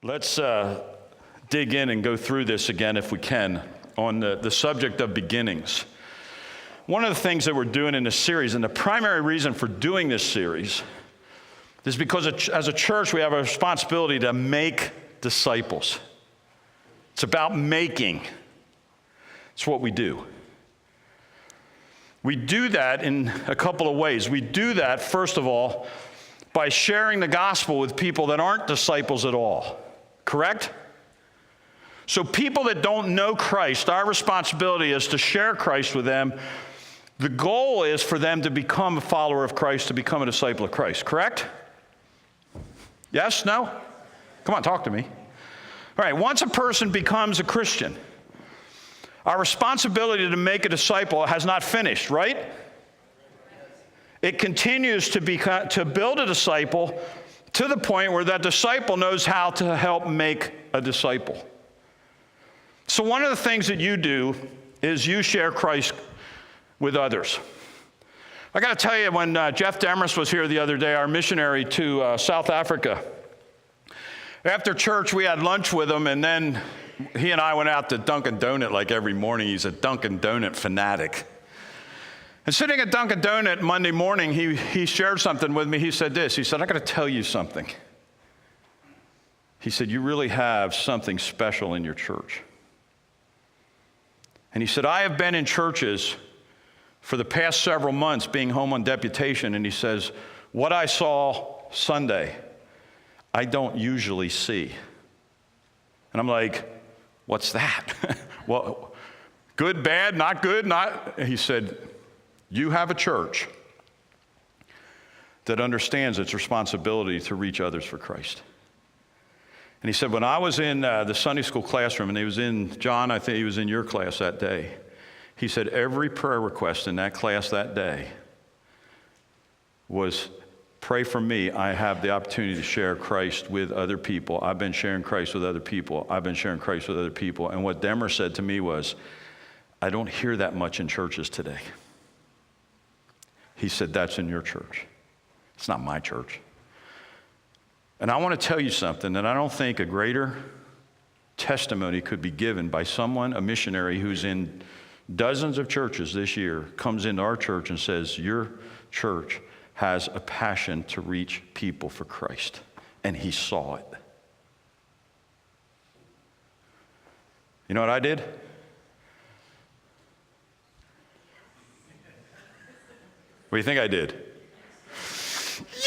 Let's dig in and go through this again, if we can, on the subject of beginnings. One of the things that we're doing in this series, and the primary reason for doing this series, is because as a church, we have a responsibility to make disciples. It's about making. It's what we do. We do that in a couple of ways. We do that, first of all, by sharing the gospel with people that aren't disciples at all. Correct? So people that don't know Christ, our responsibility is to share Christ with them. The goal is for them to become a follower of Christ, to become a disciple of Christ. Correct? Yes? No? Come on, talk to me. All right, once a person becomes a Christian, our responsibility to make a disciple has not finished, right? It continues to build a disciple to the point where that disciple knows how to help make a disciple. So one of the things that you do is you share Christ with others. I got to tell you, when Jeff Demers was here the other day, our missionary to South Africa, after church we had lunch with him, and then he and I went out to Dunkin' Donut like every morning. He's a Dunkin' Donut fanatic. And sitting at Dunkin' Donut Monday morning, he shared something with me. He said this. He said, I got to tell you something. He said, you really have something special in your church. And he said, I have been in churches for the past several months being home on deputation. And he says, what I saw Sunday, I don't usually see. And I'm like, what's that? Well, good, bad, not good, not. He said, you have a church that understands its responsibility to reach others for Christ. And he said, when I was in the Sunday school classroom, and he was in, John, I think he was in your class that day, he said every prayer request in that class that day was, pray for me. I have the opportunity to share Christ with other people. I've been sharing Christ with other people. I've been sharing Christ with other people. And what Demers said to me was, I don't hear that much in churches today. He said, that's in your church. It's not my church. And I want to tell you something, that I don't think a greater testimony could be given by someone, a missionary who's in dozens of churches this year, comes into our church and says, your church has a passion to reach people for Christ. And he saw it. You know what I did? What do you think I did?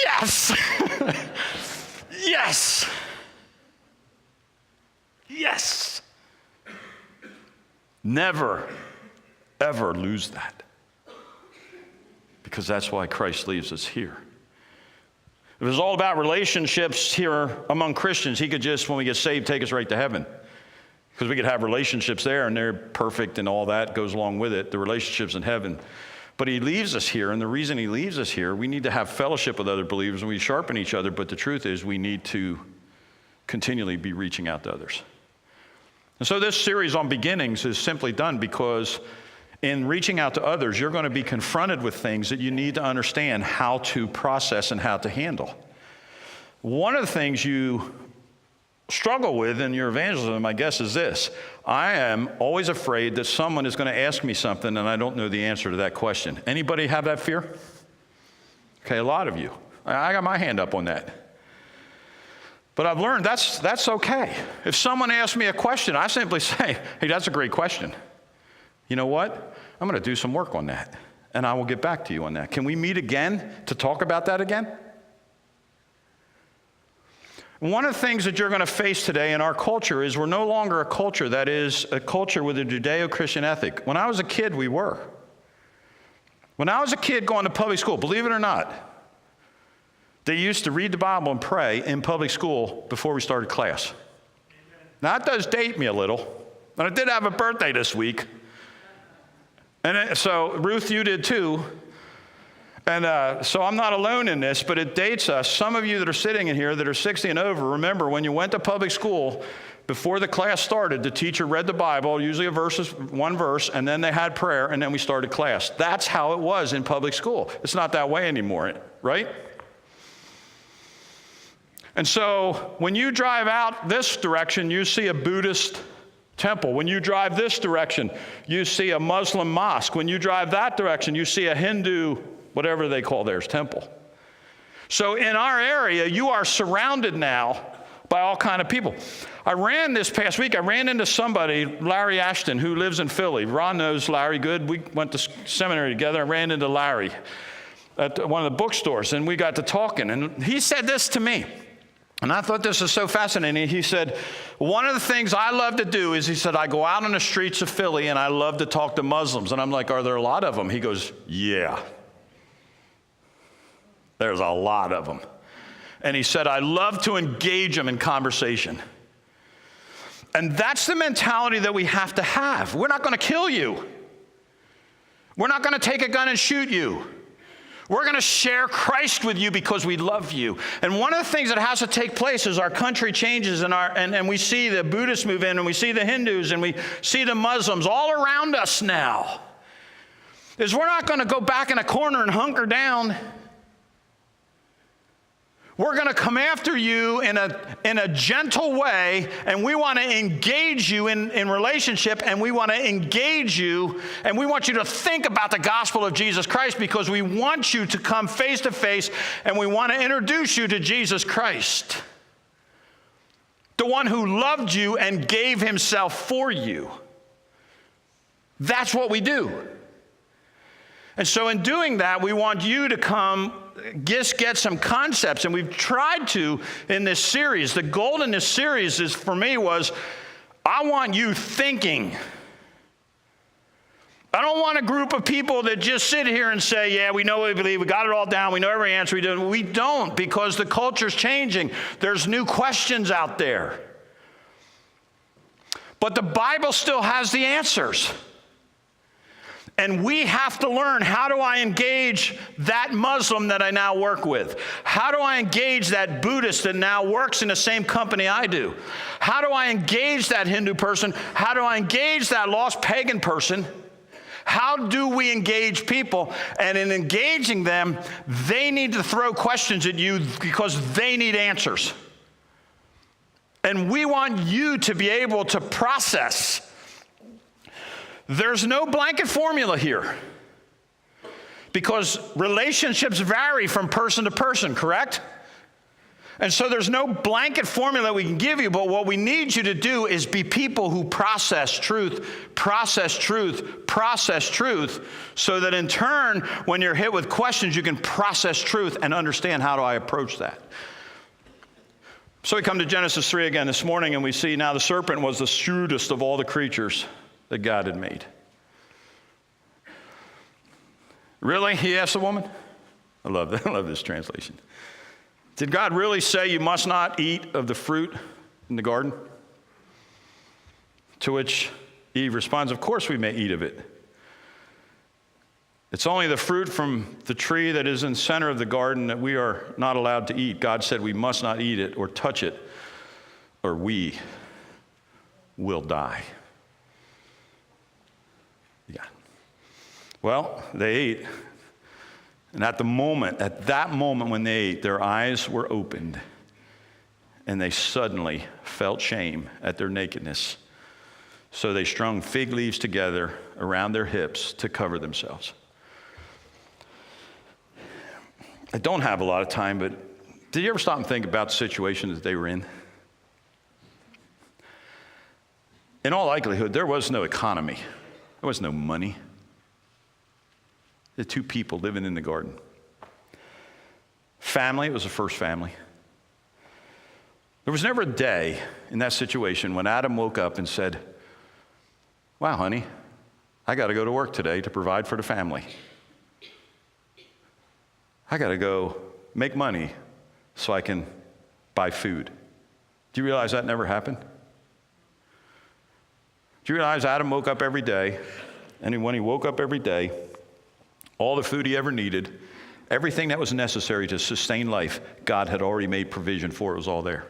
Yes! Yes! Yes! Never, ever lose that. Because that's why Christ leaves us here. If it was all about relationships here among Christians, he could just, when we get saved, take us right to heaven. Because we could have relationships there, and they're perfect, and all that goes along with it, the relationships in heaven. But he leaves us here, and the reason he leaves us here, we need to have fellowship with other believers, and we sharpen each other, but the truth is we need to continually be reaching out to others. And so this series on beginnings is simply done because in reaching out to others, you're going to be confronted with things that you need to understand how to process and how to handle. One of the things you struggle with in your evangelism, I guess, is this. I am always afraid that someone is going to ask me something and I don't know the answer to that question. Anybody have that fear? Okay, a lot of you. I got my hand up on that. But I've learned that's okay. If someone asks me a question, I simply say, hey, that's a great question. You know what? I'm going to do some work on that, and I will get back to you on that. Can we meet again to talk about that again? One of the things that you're going to face today in our culture is we're no longer a culture that is a culture with a Judeo-Christian ethic. When I was a kid, we were. When I was a kid going to public school, believe it or not, they used to read the Bible and pray in public school before we started class. Now, that does date me a little, and I did have a birthday this week. And so, Ruth, you did too. And so I'm not alone in this, but it dates us. Some of you that are sitting in here that are 60 and over, remember when you went to public school, before the class started, the teacher read the Bible, usually one verse, and then they had prayer, and then we started class. That's how it was in public school. It's not that way anymore, right? And so when you drive out this direction, you see a Buddhist temple. When you drive this direction, you see a Muslim mosque. When you drive that direction, you see a Hindu, whatever they call theirs, temple. So in our area, you are surrounded now by all kind of people. This past week, I ran into somebody, Larry Ashton, who lives in Philly. Ron knows Larry good. We went to seminary together. I ran into Larry at one of the bookstores, and we got to talking. And he said this to me, and I thought this was so fascinating. He said, one of the things I love to do is, he said, I go out on the streets of Philly, and I love to talk to Muslims. And I'm like, are there a lot of them? He goes, yeah. There's a lot of them. And he said, I love to engage them in conversation. And that's the mentality that we have to have. We're not going to kill you. We're not going to take a gun and shoot you. We're going to share Christ with you because we love you. And one of the things that has to take place as our country changes and we see the Buddhists move in, and we see the Hindus, and we see the Muslims all around us now, is we're not going to go back in a corner and hunker down. We're going to come after you in a gentle way, and we want to engage you in relationship, and we want to engage you, and we want you to think about the gospel of Jesus Christ, because we want you to come face to face, and we want to introduce you to Jesus Christ, the one who loved you and gave himself for you. That's what we do. And so in doing that, we want you to come just get some concepts. And we've tried to in this series. The goal in this series is, for me, was I want you thinking. I don't want a group of people that just sit here and say, yeah, we know what we believe, we got it all down, we know every answer we do. We don't, because the culture's changing. There's new questions out there. But the Bible still has the answers. And we have to learn, how do I engage that Muslim that I now work with? How do I engage that Buddhist that now works in the same company I do? How do I engage that Hindu person? How do I engage that lost pagan person? How do we engage people? And in engaging them, they need to throw questions at you because they need answers. And we want you to be able to process. There's no blanket formula here, because relationships vary from person to person, correct? And so there's no blanket formula we can give you, but what we need you to do is be people who process truth, so that in turn, when you're hit with questions, you can process truth and understand, how do I approach that? So we come to Genesis 3 again this morning, and we see now the serpent was the shrewdest of all the creatures that God had made. Really? He asked the woman. I love that. I love this translation. Did God really say you must not eat of the fruit in the garden? To which Eve responds, of course we may eat of it. It's only the fruit from the tree that is in the center of the garden that we are not allowed to eat. God said we must not eat it or touch it, or we will die. Yeah. Well, they ate. And at that moment when they ate, their eyes were opened, and they suddenly felt shame at their nakedness. So they strung fig leaves together around their hips to cover themselves. I don't have a lot of time, but did you ever stop and think about the situation that they were in? In all likelihood, there was no economy. There was no money. The two people living in the garden. Family, it was the first family. There was never a day in that situation when Adam woke up and said, wow, honey, I got to go to work today to provide for the family. I got to go make money so I can buy food. Do you realize that never happened? Do you realize Adam woke up every day, and when he woke up every day, all the food he ever needed, everything that was necessary to sustain life, God had already made provision for. It was all there.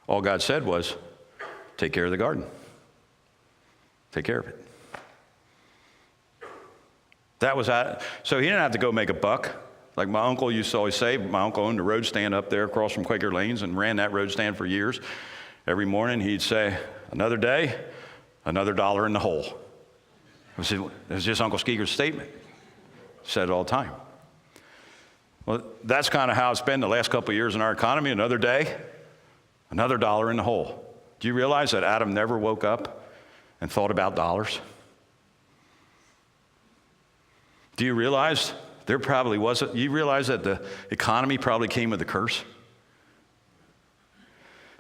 All God said was, take care of the garden. Take care of it. That was so he didn't have to go make a buck Like my uncle used to always say, my uncle owned a road stand up there across from Quaker Lanes and ran that road stand for years. Every morning he'd say, another day, another dollar in the hole. It was just Uncle Skeeter's statement. Said it all the time. Well, that's kind of how it's been the last couple of years in our economy. Another day, another dollar in the hole. Do you realize that Adam never woke up and thought about dollars? Do you realize there probably wasn't? You realize that the economy probably came with a curse?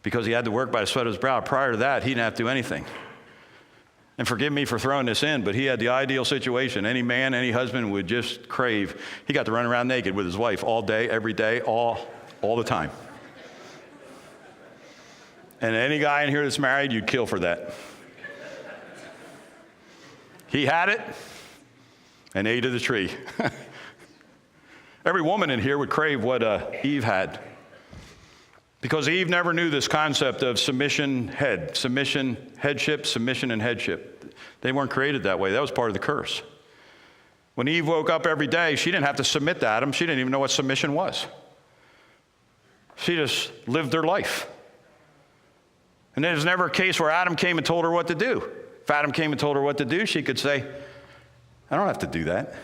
Because he had to work by the sweat of his brow. Prior to that, he didn't have to do anything. And forgive me for throwing this in, but he had the ideal situation. Any man, any husband would just crave. He got to run around naked with his wife all day, every day, all the time. And any guy in here that's married, you'd kill for that. He had it and ate of the tree. Every woman in here would crave what Eve had. Because Eve never knew this concept of headship, submission, and headship. They weren't created that way. That was part of the curse. When Eve woke up every day, she didn't have to submit to Adam. She didn't even know what submission was. She just lived her life. And there was never a case where Adam came and told her what to do. If Adam came and told her what to do, she could say, I don't have to do that.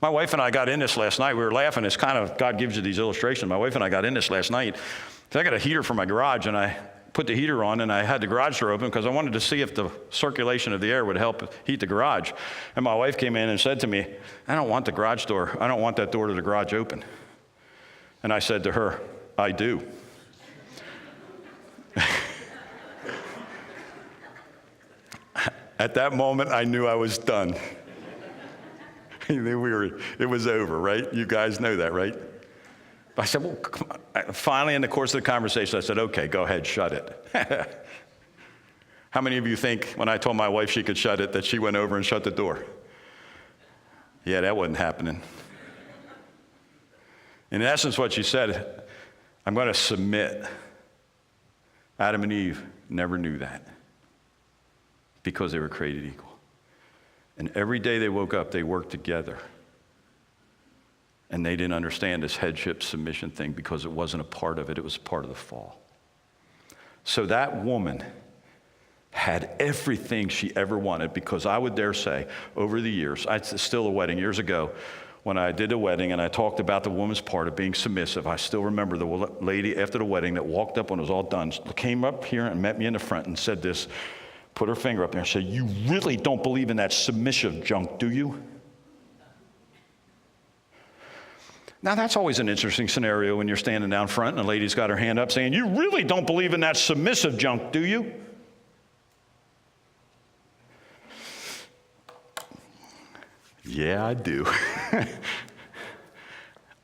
My wife and I got in this last night. We were laughing. It's kind of, God gives you these illustrations. My wife and I got in this last night. I got a heater for my garage, and I put the heater on, and I had the garage door open because I wanted to see if the circulation of the air would help heat the garage. And my wife came in and said to me, I don't want the garage door. I don't want that door to the garage open. And I said to her, I do. At that moment, I knew I was done. It was over, right? You guys know that, right? I said, well, come on. Finally, in the course of the conversation, I said, okay, go ahead, shut it. How many of you think when I told my wife she could shut it, that she went over and shut the door? Yeah, that wasn't happening. In essence, what she said, I'm going to submit. Adam and Eve never knew that because they were created equal. And every day they woke up, they worked together. And they didn't understand this headship submission thing because it wasn't a part of it. It was part of the fall. So that woman had everything she ever wanted because I would dare say, over the years, still a wedding years ago, when I did a wedding and I talked about the woman's part of being submissive, I still remember the lady after the wedding that walked up when it was all done, came up here and met me in the front and said this, put her finger up there and said, you really don't believe in that submissive junk, do you? Now, that's always an interesting scenario when you're standing down front and a lady's got her hand up saying, you really don't believe in that submissive junk, do you? Yeah, I do.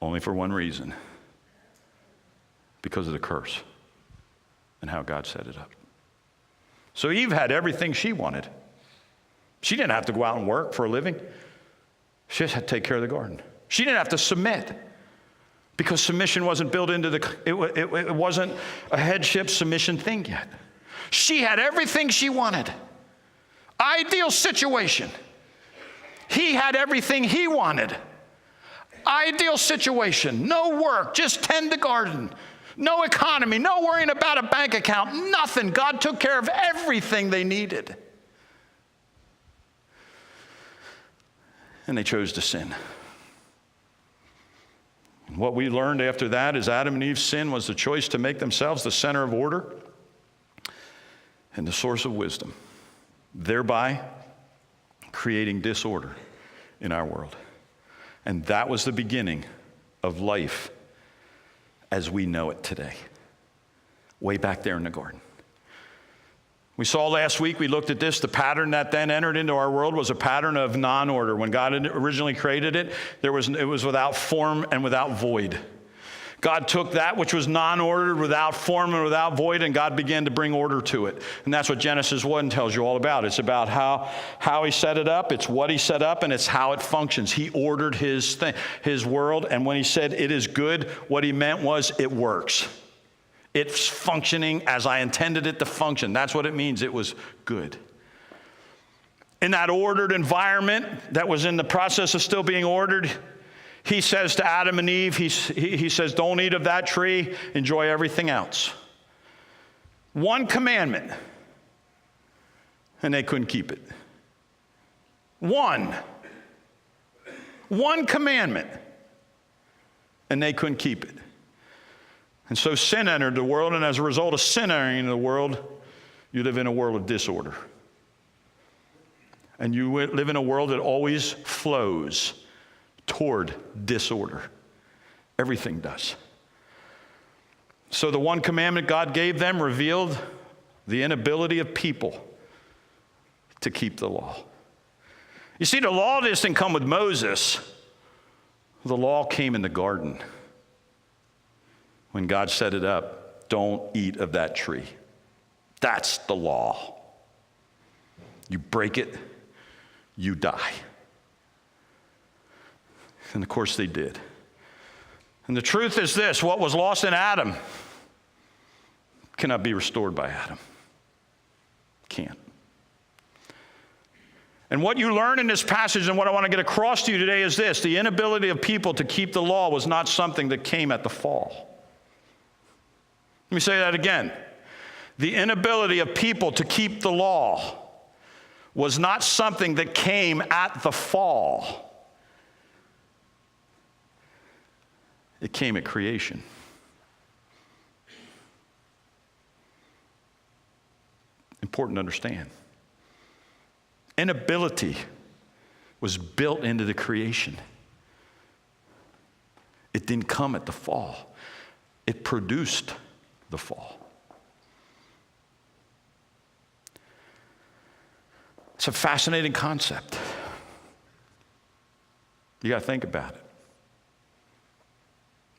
Only for one reason. Because of the curse and how God set it up. So Eve had everything she wanted. She didn't have to go out and work for a living. She just had to take care of the garden. She didn't have to submit because submission wasn't built into it wasn't a headship submission thing yet. She had everything she wanted. Ideal situation. He had everything he wanted. Ideal situation. No work, just tend the garden. No economy, no worrying about a bank account, nothing. God took care of everything they needed. And they chose to sin. And what we learned after that is Adam and Eve's sin was the choice to make themselves the center of order and the source of wisdom, thereby creating disorder in our world. And that was the beginning of life as we know it today, way back there in the garden. We saw last week, we looked at this, the pattern that then entered into our world was a pattern of non-order. When God originally created it, it was without form and without void. God took that which was non-ordered, without form and without void, and God began to bring order to it. And that's what Genesis 1 tells you all about. It's about how he set it up, it's what he set up, and it's how it functions. He ordered his world, and when he said it is good, what he meant was it works. It's functioning as I intended it to function. That's what it means. It was good. in that ordered environment that was in the process of still being ordered, he says to Adam and Eve, he says, don't eat of that tree, enjoy everything else. One commandment, and they couldn't keep it. One commandment, and they couldn't keep it. And so sin entered the world, and as a result of sin entering the world, you live in a world of disorder. And you live in a world that always flows toward disorder. Everything does. So the one commandment God gave them revealed the inability of people to keep the law. You see, the law just didn't come with Moses. The law came in the garden when God set it up. Don't eat of that tree. That's the law. You break it, you die. And of course they did. And the truth is this: what was lost in Adam cannot be restored by Adam. Can't. And what you learn in this passage, and what I want to get across to you today, is this: the inability of people to keep the law was not something that came at the fall. Let me say that again. The inability of people to keep the law was not something that came at the fall. It came at creation. Important to understand. Inability was built into the creation. It didn't come at the fall. It produced the fall. It's a fascinating concept. You got to think about it.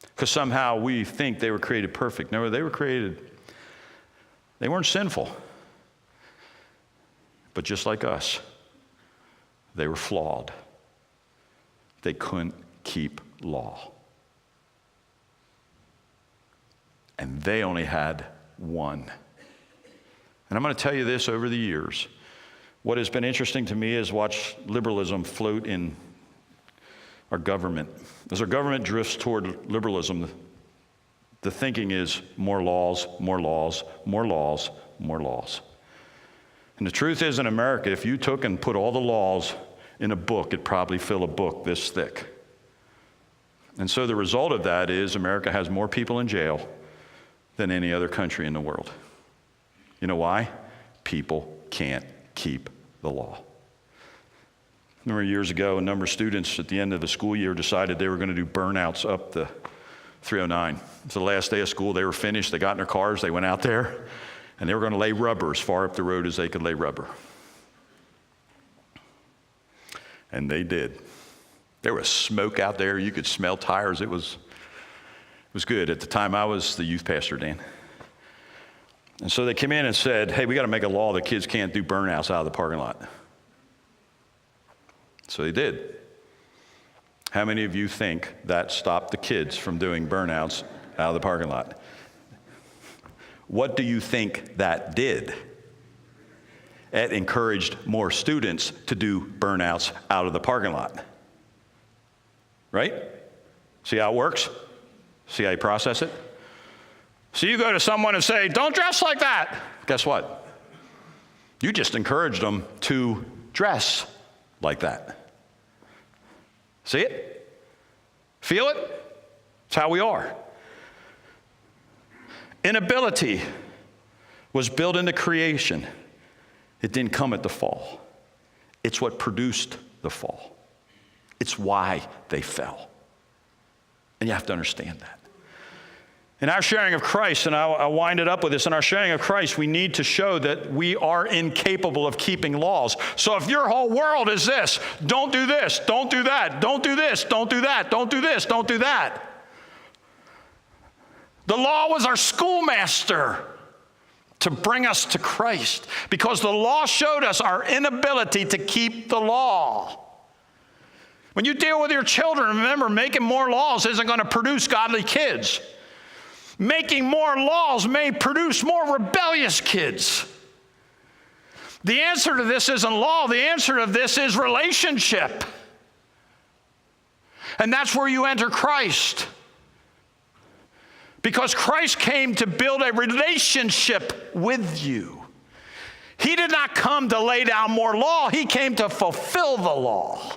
Because somehow we think they were created perfect. No, they weren't sinful. But just like us, they were flawed. They couldn't keep law. And they only had one. And I'm going to tell you this: over the years, what has been interesting to me is watch liberalism float in our government. As our government drifts toward liberalism, the thinking is more laws, more laws, more laws, more laws. And the truth is, in America, if you took and put all the laws in a book, it'd probably fill a book this thick. And so the result of that is America has more people in jail than any other country in the world. You know why? People can't keep the law. Remember years ago, a number of students at the end of the school year decided they were going to do burnouts up the 309. It's the last day of school. They were finished. They got in their cars. They went out there, and they were going to lay rubber as far up the road as they could lay rubber. And they did. There was smoke out there. You could smell tires. It was good. At the time, I was the youth pastor, Dan. And so they came in and said, hey, we got to make a law that kids can't do burnouts out of the parking lot. So they did. How many of you think that stopped the kids from doing burnouts out of the parking lot? What do you think that did? It encouraged more students to do burnouts out of the parking lot. Right? See how it works? See how you process it? So you go to someone and say, don't dress like that. Guess what? You just encouraged them to dress like that. See it? Feel it? It's how we are. Inability was built into creation. It didn't come at the fall. It's what produced the fall. It's why they fell. And you have to understand that. In our sharing of Christ, and I'll wind it up with this, in our sharing of Christ, we need to show that we are incapable of keeping laws. So if your whole world is this, don't do this, don't do that, don't do this, don't do that, don't do this, don't do that. The law was our schoolmaster to bring us to Christ, because the law showed us our inability to keep the law. When you deal with your children, remember, making more laws isn't going to produce godly kids. Making more laws may produce more rebellious kids. The answer to this isn't law. The answer to this is relationship. And that's where you enter Christ. Because Christ came to build a relationship with you. He did not come to lay down more law. He came to fulfill the law.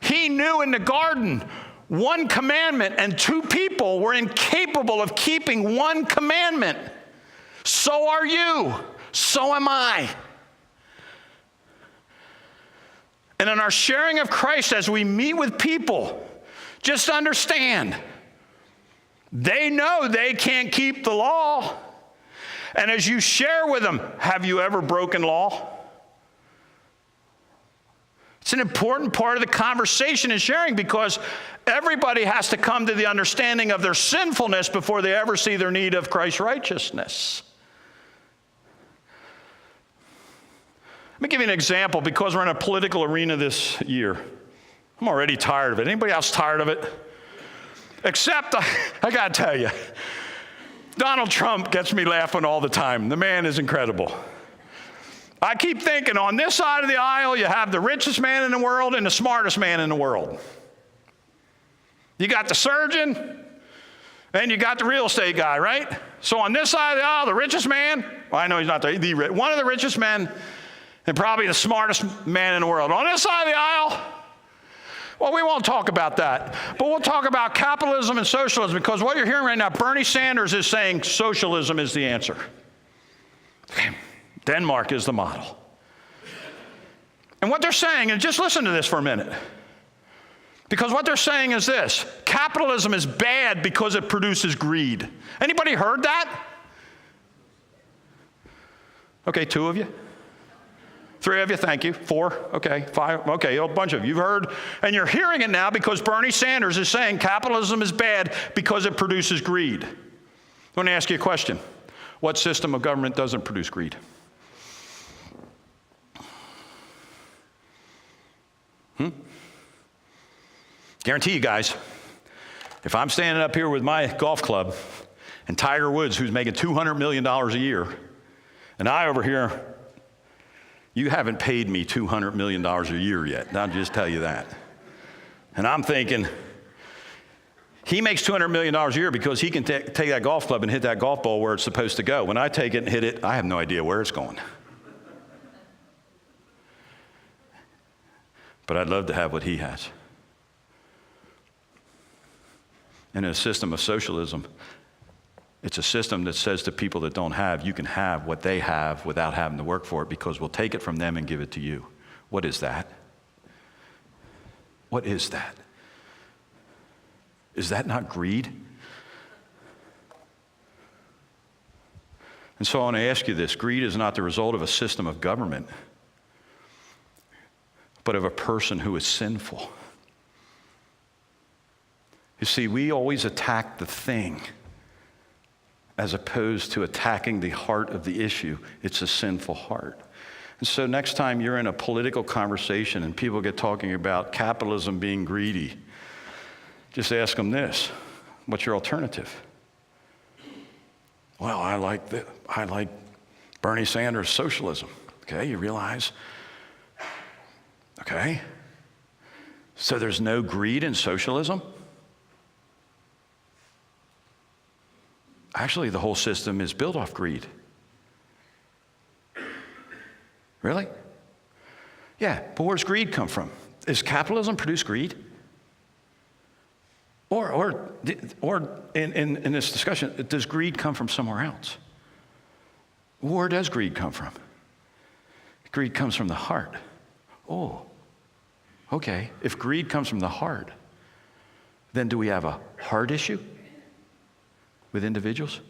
He knew in the garden one commandment, and two people were incapable of keeping one commandment. So are you. So am I. And in our sharing of Christ, as we meet with people, just understand, they know they can't keep the law. And as you share with them, have you ever broken law? It's an important part of the conversation and sharing, because everybody has to come to the understanding of their sinfulness before they ever see their need of Christ's righteousness. Let me give you an example, because we're in a political arena this year. I'm already tired of it. Anybody else tired of it? Except, I got to tell you, Donald Trump gets me laughing all the time. The man is incredible. I keep thinking, on this side of the aisle, you have the richest man in the world and the smartest man in the world. You got the surgeon, and you got the real estate guy, right? So on this side of the aisle, the richest man, well, I know he's not one of the richest men, and probably the smartest man in the world. On this side of the aisle, well, we won't talk about that, but we'll talk about capitalism and socialism, because what you're hearing right now, Bernie Sanders is saying socialism is the answer. Okay. Denmark is the model. And what they're saying, and just listen to this for a minute, because what they're saying is this: capitalism is bad because it produces greed. Anybody heard that? Okay, 2 of you. 3 of you, thank you. 4, okay, 5, okay, a bunch of you. You've heard, and you're hearing it now because Bernie Sanders is saying capitalism is bad because it produces greed. Let me ask you a question. What system of government doesn't produce greed? Guarantee you guys, if I'm standing up here with my golf club and Tiger Woods, who's making $200 million a year, and I over here, you haven't paid me $200 million a year yet. I'll just tell you that. And I'm thinking, he makes $200 million a year because he can take that golf club and hit that golf ball where it's supposed to go. When I take it and hit it, I have no idea where it's going. But I'd love to have what he has. And in a system of socialism, it's a system that says to people that don't have, you can have what they have without having to work for it, because we'll take it from them and give it to you. What is that? What is that? Is that not greed? And so I want to ask you this: greed is not the result of a system of government, but of a person who is sinful. You see, we always attack the thing as opposed to attacking the heart of the issue. It's a sinful heart. And so next time you're in a political conversation and people get talking about capitalism being greedy, just ask them this: what's your alternative? Well, I like Bernie Sanders' socialism. Okay, you realize? Okay, so there's no greed in socialism? Actually, the whole system is built off greed. Really? Yeah, but where's greed come from? Does capitalism produce greed? Or in this discussion, does greed come from somewhere else? Where does greed come from? Greed comes from the heart. Oh, okay. If greed comes from the heart, then do we have a heart issue with individuals?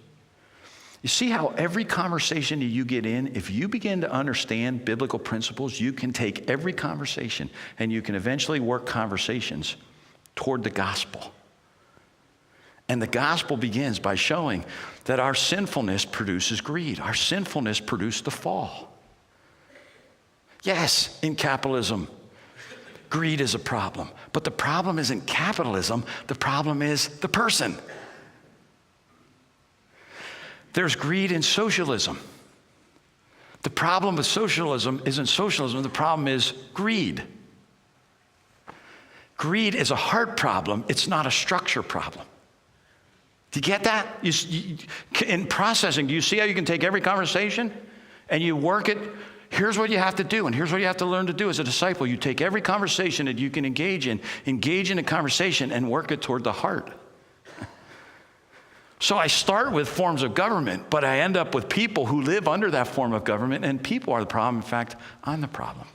You see how every conversation that you get in, if you begin to understand biblical principles, you can take every conversation and you can eventually work conversations toward the gospel. And the gospel begins by showing that our sinfulness produces greed. Our sinfulness produced the fall. Yes, in capitalism, greed is a problem. But the problem isn't capitalism. The problem is the person. There's greed in socialism. The problem with socialism isn't socialism. The problem is greed. Greed is a heart problem. It's not a structure problem. Do you get that? In processing, do you see how you can take every conversation and you work it? Here's what you have to do, and here's what you have to learn to do as a disciple. You take every conversation that you can engage in a conversation and work it toward the heart. So I start with forms of government, but I end up with people who live under that form of government, and people are the problem. In fact, I'm the problem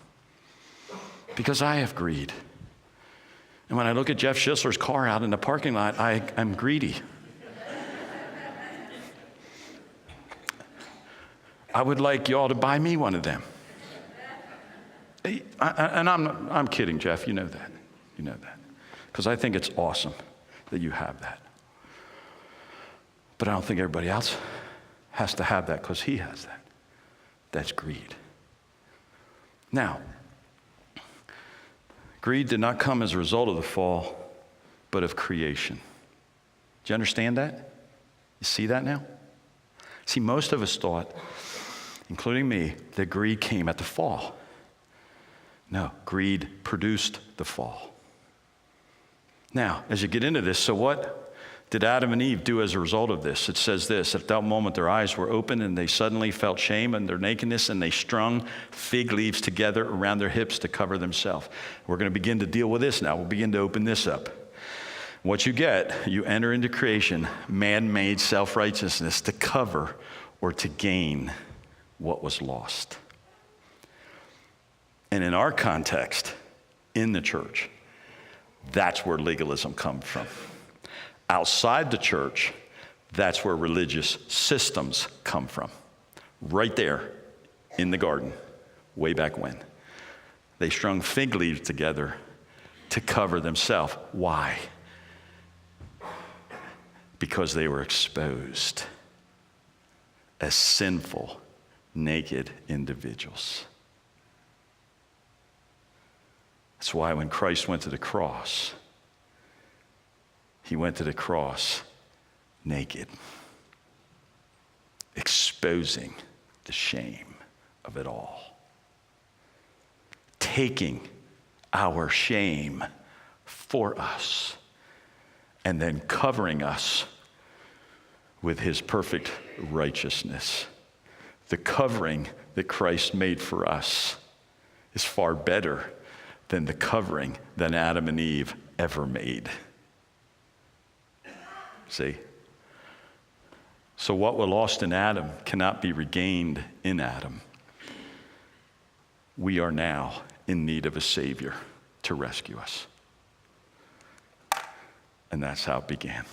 because I have greed. And when I look at Jeff Schisler's car out in the parking lot, I'm greedy. I would like y'all to buy me one of them. And I'm kidding, Jeff. You know that. You know that. Because I think it's awesome that you have that. But I don't think everybody else has to have that because he has that. That's greed. Now, greed did not come as a result of the fall, but of creation. Do you understand that? You see that now? See, most of us thought, including me, that greed came at the fall. No, greed produced the fall. Now, as you get into this, so what did Adam and Eve do as a result of this? It says this: at that moment their eyes were opened and they suddenly felt shame and their nakedness, and they strung fig leaves together around their hips to cover themselves. We're going to begin to deal with this now. We'll begin to open this up. What you get, you enter into creation, man-made self-righteousness to cover or to gain what was lost. And in our context, in the church, that's where legalism comes from. Outside the church, that's where religious systems come from. Right there in the garden, way back when. They strung fig leaves together to cover themselves. Why? Because they were exposed as sinful, naked individuals. That's why when Christ went to the cross, he went to the cross naked, exposing the shame of it all, taking our shame for us, and then covering us with his perfect righteousness. The covering that Christ made for us is far better than the covering that Adam and Eve ever made. See? So what was lost in Adam cannot be regained in Adam. We are now in need of a Savior to rescue us. And that's how it began.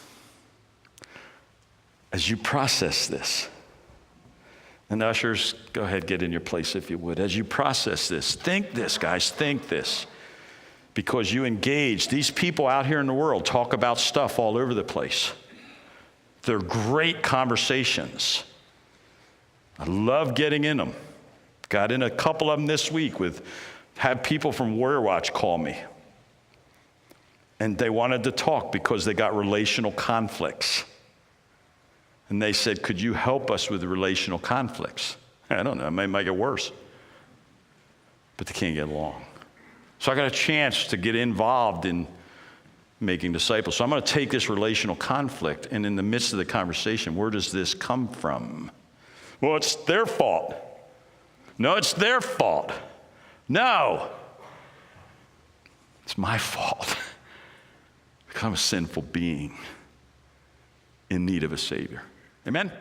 As you process this, and ushers, go ahead, get in your place if you would. As you process this, think this, guys, think this. Because you engage, these people out here in the world talk about stuff all over the place. They're great conversations. I love getting in them. Got in a couple of them this week had people from Warrior Watch call me. And they wanted to talk because they got relational conflicts. And they said, could you help us with the relational conflicts? I don't know, it might make it worse. But they can't get along. So I got a chance to get involved in making disciples. So I'm going to take this relational conflict, and in the midst of the conversation, where does this come from? Well, it's their fault. No, it's their fault. No. It's my fault. Because I'm a sinful being in need of a Savior. Amen?